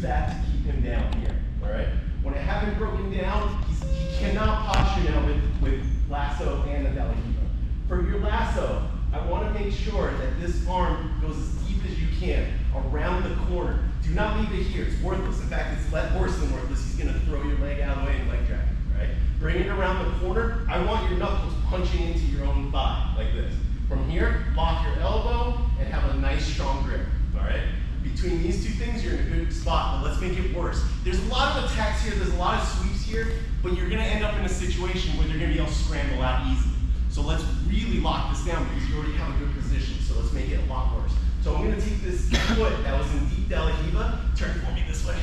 that to keep him down here, all right? When I have him broken down, he cannot posture now with lasso and a de la Riva. For your lasso, I want to make sure that this arm goes as deep as you can around the corner. Do not leave it here. It's worthless. In fact, it's worse than worthless. He's going to throw your leg out of the way and leg drag you, right? Bring it around the corner. I want your knuckles punching into your own thigh like this. From here, lock your elbow and have a nice strong grip, all right? Between these two things, you're in a good spot, but let's make it worse. There's a lot of attacks here, there's a lot of sweeps here, but you're gonna end up in a situation where they're gonna be able to scramble out easily. So let's really lock this down because you already have a good position, so let's make it a lot worse. So I'm gonna take this foot that was in deep de la Riva, turn for me this way.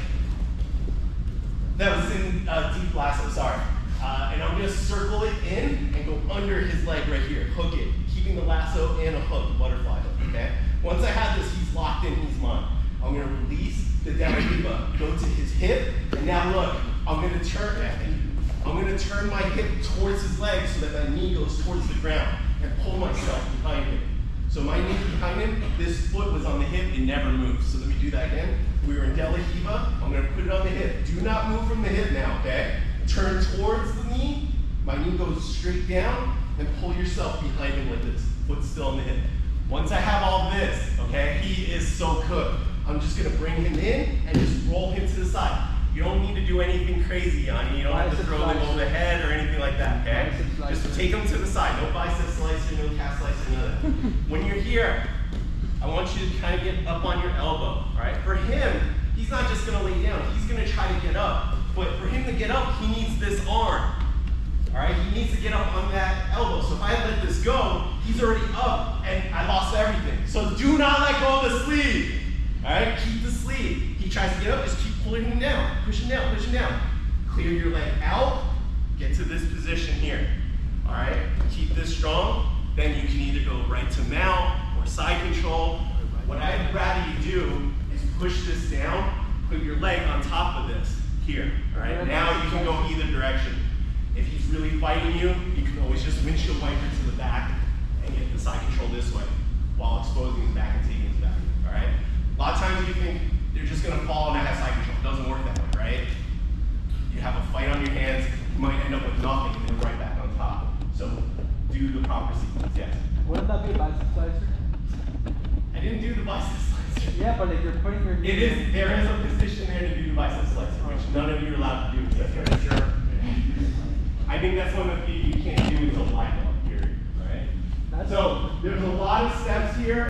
That was in deep lasso, sorry. And I'm gonna circle it in and go under his leg right here, hook it, keeping the lasso and a hook, the butterfly hook, okay? Once I have this, he's locked in, he's mine. I'm gonna release the de la Riva, go to his hip, and now look, I'm gonna turn my hip towards his leg so that my knee goes towards the ground and pull myself behind him. So my knee behind him, this foot was on the hip, it never moved. So let me do that again. We were in de la Riva, I'm gonna put it on the hip. Do not move from the hip now, okay? Turn towards the knee, my knee goes straight down, and pull yourself behind him like this, foot still on the hip. Once I have all this, okay, he is so cooked. I'm just gonna bring him in and just roll him to the side. You don't need to do anything crazy on him. You don't have to throw him over the head or anything like that, okay? Just take him to the side. No bicep slicer, no calf slicer, none of that. When you're here, I want you to kind of get up on your elbow, all right? For him, he's not just gonna lay down. He's gonna try to get up. But for him to get up, he needs this arm. All right, he needs to get up on that elbow. So if I let this go, he's already up and I lost everything. So do not let go of the sleeve. All right, keep the sleeve. He tries to get up, just keep pulling him down. Push him down, push him down. Clear your leg out, get to this position here. All right, keep this strong. Then you can either go right to mount or side control. What I'd rather you do is push this down, put your leg on top of this here. All right, now you can go either direction. If he's really fighting you, you can always just windshield wiper to the back and get the side control this way while exposing his back and taking his back, all right? A lot of times you think they're just gonna fall and I have side control. It doesn't work that way, right? You have a fight on your hands, you might end up with nothing and then right back on top. So do the proper sequence, yes. Wouldn't that be a bicep slicer? I didn't do the bicep slicer. Yeah, but if you're putting your knee... There is a position there to do the bicep slicer, which none of you are allowed to do. I think that's one that you can't do until live up here, all right? So there's a lot of steps here.